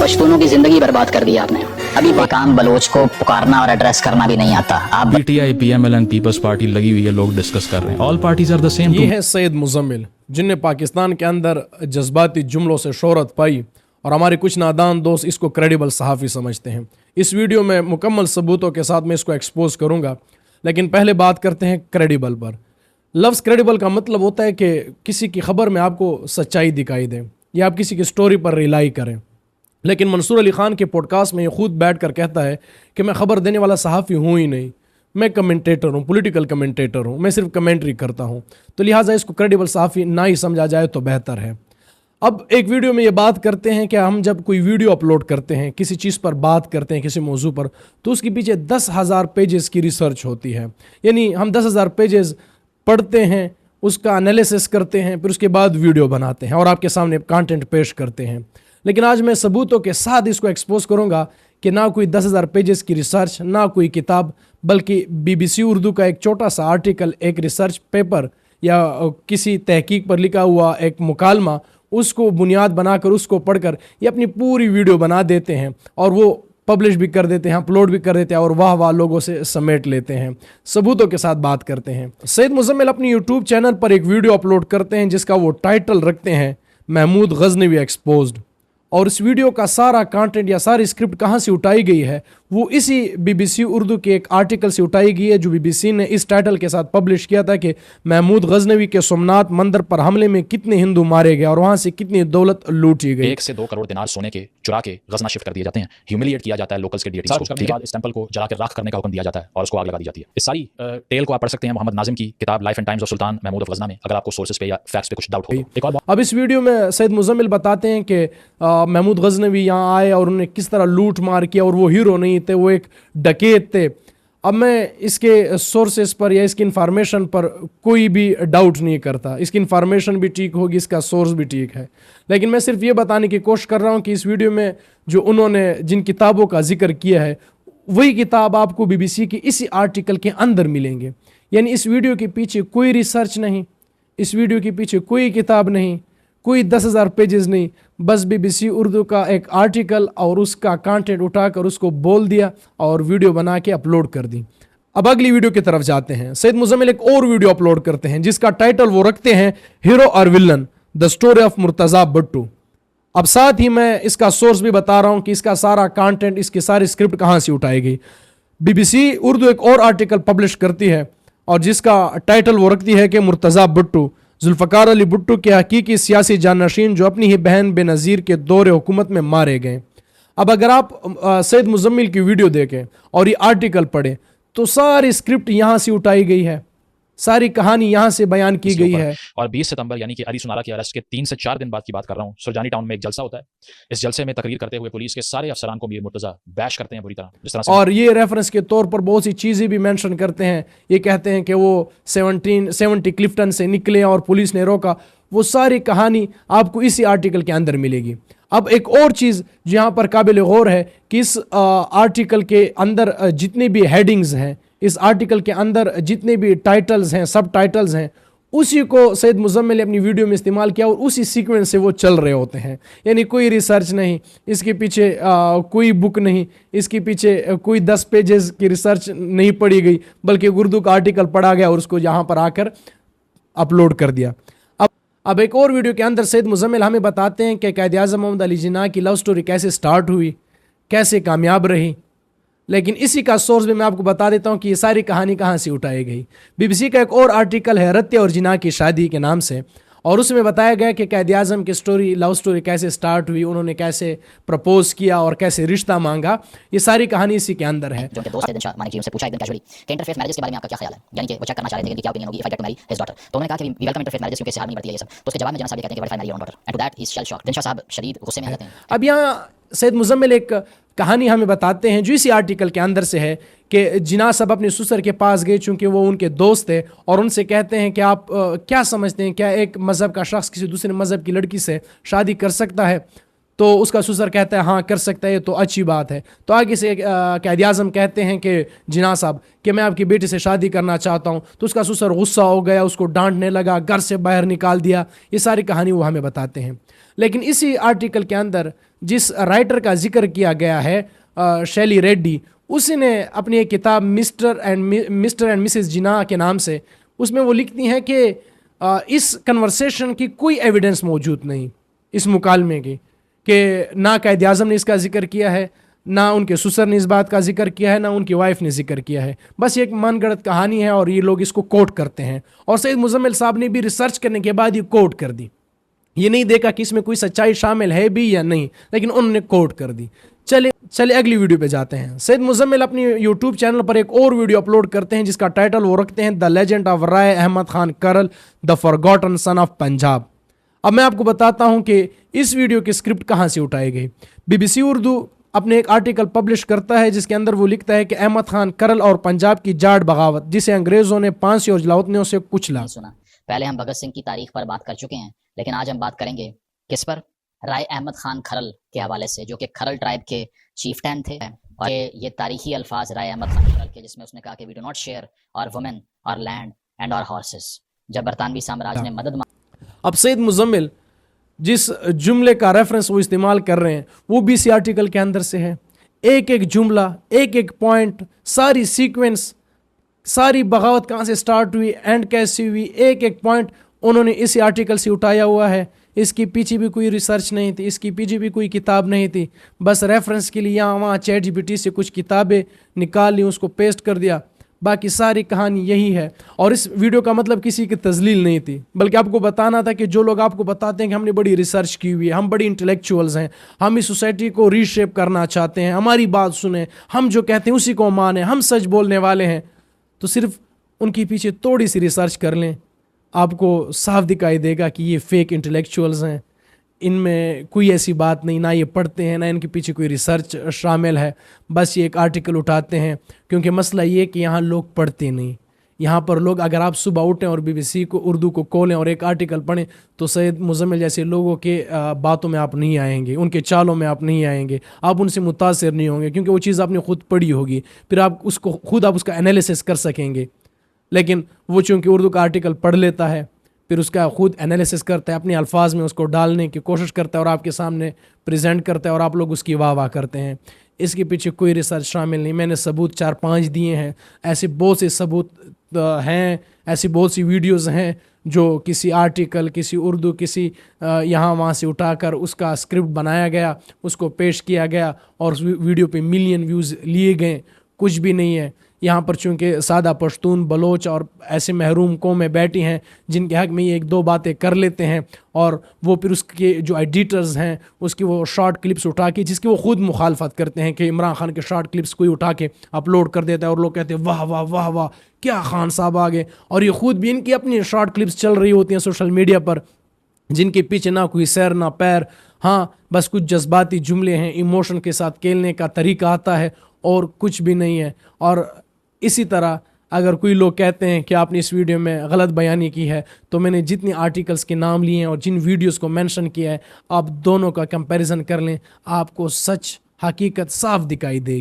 पश्तूनों की जिंदगी बर्बाद कर दी आपने। अभी मकाम बलोच को पुकारना और एड्रेस करना भी नहीं आता। आप PTI, PML and People's Party लगी हुई है, लोग डिस्कस कर रहे हैं। All parties are the same. ये है सैयद मुजम्मिल, जिनने पाकिस्तान के अंदर जज्बाती जुमलों से शोहरत पाई और हमारे कुछ नादान दोस्त इसको क्रेडिबल सहाफ़ी समझते हैं। इस वीडियो में मुकम्मल सबूतों के साथ मैं इसको एक्सपोज करूंगा, लेकिन पहले बात करते हैं क्रेडिबल पर। लफ्ज़ क्रेडिबल का मतलब होता है कि किसी की खबर में आपको सच्चाई दिखाई दे या आप किसी की स्टोरी पर रिलाई करें। लेकिन मंसूर अली ख़ान के पॉडकास्ट में ये खुद बैठ कर कहता है कि मैं ख़बर देने वाला सहाफ़ी हूँ ही नहीं, मैं कमेंटेटर हूँ, पॉलिटिकल कमेंटेटर हूँ, मैं सिर्फ कमेंट्री करता हूँ। तो लिहाजा इसको क्रेडिबल सहाफ़ी ना ही समझा जाए तो बेहतर है। अब एक वीडियो में ये बात करते हैं कि हम जब कोई वीडियो अपलोड करते हैं, किसी चीज़ पर बात करते हैं, किसी मौजू पर, तो उसके पीछे 10,000 पेजेस की रिसर्च होती है। यानी हम 10,000 पेजेस पढ़ते हैं, उसका एनालिसिस करते हैं, फिर उसके बाद वीडियो बनाते हैं और आपके सामने कंटेंट पेश करते हैं। लेकिन आज मैं सबूतों के साथ इसको एक्सपोज करूंगा कि ना कोई 10,000 पेजेस की रिसर्च, ना कोई किताब, बल्कि BBC उर्दू का एक छोटा सा आर्टिकल, एक रिसर्च पेपर या किसी तहकीक पर लिखा हुआ एक मुकालमा, उसको बुनियाद बनाकर उसको पढ़कर ये अपनी पूरी वीडियो बना देते हैं और वो पब्लिश भी कर देते हैं, अपलोड भी कर देते हैं और वाह वाह लोगों से समेट लेते हैं। सबूतों के साथ बात करते हैं। सैयद मुजम्मिल अपनी यूट्यूब चैनल पर एक वीडियो अपलोड करते हैं जिसका वो टाइटल रखते हैं महमूद गजनवी एक्सपोज्ड। और इस वीडियो का सारा कंटेंट या सारी स्क्रिप्ट कहाँ से उठाई गई है, वो इसी BBC उर्दू के एक आर्टिकल से उठाई गई है जो BBC ने इस टाइटल के साथ पब्लिश किया था कि महमूद गजनवी के सोमनाथ मंदिर पर हमले में कितने हिंदू मारे गए और वहाँ से कितनी दौलत लूटी गई। 1 से 2 करोड़ दिनार सोने के चुरा के गजना शिफ्ट कर दिए जाते हैं, ह्यूमिलिएट किया जाता है लोकल्स के डीटीज को। ठीक है, इस टेंपल को जला के राख करने का हुक्म दिया जाता है और उसको आग लगा दी जाती है। इस सारी टेल को आप पढ़ सकते हैं मोहम्मद नाजिम की किताब life and times of Sultan Mahmud of Ghazna में, अगर आपको सोर्सेज पे या फैक्ट्स पे कुछ डाउट हो। एक और अब इस वीडियो में सैयद मुजम्मिल बताते हैं कि महमूद गजनवी यहाँ आए और उन्हें किस तरह लूट मार किया और वो हीरो नहीं थे, वो एक डकैत थे। अब मैं इसके सोर्सेस पर या इसकी इन्फॉर्मेशन पर कोई भी डाउट नहीं करता, इसकी इन्फॉर्मेशन भी ठीक होगी, इसका सोर्स भी ठीक है। लेकिन मैं सिर्फ ये बताने की कोशिश कर रहा हूँ कि इस वीडियो में जो उन्होंने जिन किताबों का जिक्र किया है, वही किताब आपको BBC की इसी आर्टिकल के अंदर मिलेंगे। यानी इस वीडियो के पीछे कोई रिसर्च नहीं, इस वीडियो के पीछे कोई किताब नहीं, कोई 10,000 पेजेस नहीं, बस BBC उर्दू का एक आर्टिकल और उसका कंटेंट उठाकर उसको बोल दिया और वीडियो बना के अपलोड कर दी। अब अगली वीडियो की तरफ जाते हैं। सैयद मुजम्मिल एक और वीडियो अपलोड करते हैं जिसका टाइटल वो रखते हैं हीरो और villain, the story of Murtaza Bhutto. अब साथ ही मैं इसका सोर्स भी बता रहा हूं कि इसका सारा कंटेंट, इसकी सारी स्क्रिप्ट कहां से उठाई गई। BBC उर्दू एक और आर्टिकल पब्लिश करती है और जिसका टाइटल वो रखती है कि मुर्तज़ा भुट्टो, जुल्फ़कार अली भुट्टो के हकीकी सियासी जानशीन जो अपनी ही बहन बेनज़ीर के दौरे हुकूमत में मारे गए। अब अगर आप सैयद मुजम्मिल की वीडियो देखें और ये आर्टिकल पढ़ें तो सारी स्क्रिप्ट यहाँ से उठाई गई है, सारी कहानी यहाँ से बयान की गई है। और 20 सितंबर यानी कि अली सुनारा के अरेस्ट के 3 से 4 दिन बाद की बात कर रहा हूँ, सुरजानी टाउन में एक जलसा होता है। इस जलसे में तकरीर करते हुए पुलिस के सारे अफसरान को मीर मुर्तज़ा बैश करते हैं बुरी तरह, जिस तरह से। और ये रेफरेंस के तौर पर बहुत सी चीज़ें भी मेंशन करते हैं। ये कहते हैं कि वो 1770 क्लिफ्टन से निकले और पुलिस ने रोका। वो सारी कहानी आपको इसी आर्टिकल के अंदर मिलेगी। अब एक और चीज़ जो यहाँ पर काबिल गौर है कि इस आर्टिकल के अंदर जितने भी हेडिंग्स हैं, इस आर्टिकल के अंदर जितने भी टाइटल्स हैं, सब टाइटल्स हैं, उसी को सैयद मुजम्मिल ने अपनी वीडियो में इस्तेमाल किया और उसी सीक्वेंस से वो चल रहे होते हैं। यानी कोई रिसर्च नहीं, इसके पीछे कोई बुक नहीं, इसके पीछे कोई 10 पेजेस की रिसर्च नहीं पढ़ी गई, बल्कि उर्दू का आर्टिकल पढ़ा गया और उसको यहाँ पर आकर अपलोड कर दिया। अब एक और वीडियो के अंदर सैयद मुजम्मिल हमें बताते हैं कि कायद आज़म मोहम्मद अली जिन्ना की लव स्टोरी कैसे स्टार्ट हुई, कैसे कामयाब रही। लेकिन इसी का सोर्स भी मैं आपको बता देता हूं कि ये सारी कहानी कहां से उठाई गई। BBC का एक और आर्टिकल है रत्ते और जिना की शादी के नाम से, और उसमें बताया गया कि कायद आज़म की स्टोरी, लव स्टोरी कैसे स्टार्ट हुई, उन्होंने कैसे प्रपोज किया और कैसे रिश्ता मांगा। ये सारी कहानी इसी के अंदर है। जो उनके दोस्त थे दिनशाह मानिक जी, उनसे पूछा एकदम कैजुअली कि इंटरफेस मैरिजेस के बारे में आपका क्या ख्याल है, यानी कि वो चेक करना चाह रहे थे कि क्या ओपिनियन होगी if I get to marry his daughter. तो उन्होंने कहा कि वी वेलकम इंटरफेस मैरिजेस क्योंकि इससे हार नहीं बढ़ती है ये सब। तो उसके जवाब में जना साहब कहते हैं कि what if I marry your own daughter, and to that he is shell shocked. Dinshaw साहब शदीद गुस्से में आ जाते हैं। अब यहाँ सैयद मुजम्मिल एक कहानी हमें बताते हैं जो इसी आर्टिकल के अंदर से है कि जिना साहब अपने ससुर के पास गए चूँकि वो उनके दोस्त थे और उनसे कहते हैं कि आप क्या समझते हैं, क्या एक मज़हब का शख्स किसी दूसरे मज़हब की लड़की से शादी कर सकता है? तो उसका ससुर कहता है हाँ कर सकता है, तो अच्छी बात है। तो आगे से कायद आज़म कहते हैं कि जिना साहब कि मैं आपकी बेटी से शादी करना चाहता हूँ। तो उसका ससुर गुस्सा हो गया, उसको डांटने लगा, घर से बाहर निकाल दिया। ये सारी कहानी वो हमें बताते हैं। लेकिन इसी आर्टिकल के अंदर जिस राइटर का जिक्र किया गया है शैली रेड्डी, उसने अपनी एक किताब मिस्टर एंड मिसेस जिना के नाम से, उसमें वो लिखती हैं कि इस कन्वर्सेशन की कोई एविडेंस मौजूद नहीं, इस मुकालमे की, कि ना कायद आज़म ने इसका जिक्र किया है, ना उनके ससुर ने इस बात का जिक्र किया है, ना उनकी वाइफ ने जिक्र किया है। बस ये एक मनगढ़ंत कहानी है और ये लोग इसको कोट करते हैं। और सईद मुजम्मिल साहब ने भी रिसर्च करने के बाद ये कोट कर दी, ये नहीं देखा कि इसमें कोई सच्चाई शामिल है भी या नहीं, लेकिन उन्होंने कोट कर दी। चले अगली वीडियो पे जाते हैं। सईद मुजम्मिल अपनी यूट्यूब चैनल पर एक और वीडियो अपलोड करते हैं जिसका टाइटल वो रखते हैं द लेजेंड ऑफ राय अहमद खान करल, the forgotten son of Punjab. अब मैं आपको बताता हूं कि इस वीडियो की स्क्रिप्ट कहां से उठाई गई। BBC उर्दू अपने एक आर्टिकल पब्लिश करता है जिसके अंदर वो लिखता है कि अहमद खान करल और पंजाब की जाट बगावत, जिसे अंग्रेजों ने फांसी और जलावतनियों से कुचला। सुना, पहले हम भगत सिंह की तारीख पर बात कर चुके हैं, लेकिन आज हम बात करेंगे किस पर? राय अहमद खान खरल के हवाले से, जो कि खरल ट्राइब के चीफटैन थे। और ये तारीखी अल्फाज राय अहमद खान खरल के, जिसमें उसने कहा कि वी डू नॉट शेयर और वुमेन और लैंड एंड और हॉर्सेस, जब बरतानवी साम्राज्य ने मदद। अब सईद मुजम्मिल जिस जुमले का रेफरेंस वो इस्तेमाल कर रहे हैं वो भी इसी आर्टिकल के अंदर से है। एक एक जुमला, एक एक पॉइंट, सारी सीक्वेंस, सारी बगावत कहाँ से स्टार्ट हुई, एंड कैसी हुई, एक एक पॉइंट उन्होंने इसी आर्टिकल से उठाया हुआ है। इसकी पीछे भी कोई रिसर्च नहीं थी, इसकी पीछे भी कोई किताब नहीं थी, बस रेफरेंस के लिए यहाँ वहाँ ChatGPT से कुछ किताबें निकाल ली, उसको पेस्ट कर दिया। बाकी सारी कहानी यही है। और इस वीडियो का मतलब किसी की तजलील नहीं थी, बल्कि आपको बताना था कि जो लोग आपको बताते हैं कि हमने बड़ी रिसर्च की हुई है, हम बड़ी इंटेलेक्चुअल्स हैं, हम इस सोसाइटी को रीशेप करना चाहते हैं, हमारी बात सुने, हम जो कहते हैं उसी को माने, हम सच बोलने वाले हैं, तो सिर्फ उनके पीछे थोड़ी सी रिसर्च कर लें, आपको साफ दिखाई देगा कि ये फेक इंटेलेक्चुअल्स हैं, इनमें कोई ऐसी बात नहीं, ना ये पढ़ते हैं, ना इनके पीछे कोई रिसर्च शामिल है। बस ये एक आर्टिकल उठाते हैं, क्योंकि मसला ये कि यहाँ लोग पढ़ते नहीं। यहाँ पर लोग, अगर आप सुबह उठें और BBC को उर्दू को खोलें और एक आर्टिकल पढ़ें, तो सईद मुजम्मिल जैसे लोगों के बातों में आप नहीं आएंगे, उनके चालों में आप नहीं आएंगे, आप उनसे मुतासिर नहीं होंगे, क्योंकि वो चीज़ आपने खुद पढ़ी होगी, फिर आप उसको खुद आप उसका एनालिसिस कर सकेंगे। लेकिन वो चूँकि उर्दू का आर्टिकल पढ़ लेता है, फिर उसका खुद एनालिसिस करता है, अपने अल्फाज में उसको डालने की कोशिश करता है और आपके सामने प्रेजेंट करता है और आप लोग उसकी वाह वाह करते हैं। इसके पीछे कोई रिसर्च शामिल नहीं। मैंने सबूत 4-5 दिए हैं, ऐसे बहुत से सबूत हैं, ऐसी बहुत सी वीडियोस हैं जो किसी आर्टिकल, किसी उर्दू, किसी यहाँ वहाँ से उठाकर उसका स्क्रिप्ट बनाया गया, उसको पेश किया गया और उस वीडियो पे मिलियन व्यूज़ लिए गए। कुछ भी नहीं है। यहाँ पर चूँकि सादा पश्तून, बलोच और ऐसे महरूम कौमें बैठी हैं जिनके हक़ में ये 1-2 बातें कर लेते हैं और वो फिर उसके जो एडिटर्स हैं उसकी वो शॉर्ट क्लिप्स उठा के, जिसकी वो ख़ुद मुखालफत करते हैं कि इमरान खान के शॉर्ट क्लिप्स कोई उठा के अपलोड कर देता है और लोग कहते हैं वाह वाह वाह वाह क्या खान साहब आ गए। और ये ख़ुद भी इनकी अपनी शॉर्ट क्लिप्स चल रही होती हैं सोशल मीडिया पर, जिनके पीछे ना कोई सैर ना पैर, हाँ बस कुछ जज्बाती जुमले हैं, इमोशन के साथ खेलने का तरीका आता है और कुछ भी नहीं है। और इसी तरह अगर कोई लोग कहते हैं कि आपने इस वीडियो में गलत बयानी की है, तो मैंने जितने आर्टिकल्स के नाम लिए हैं और जिन वीडियोस को मेंशन किया है, आप दोनों का कंपैरिजन कर लें, आपको सच हकीकत साफ दिखाई देगी।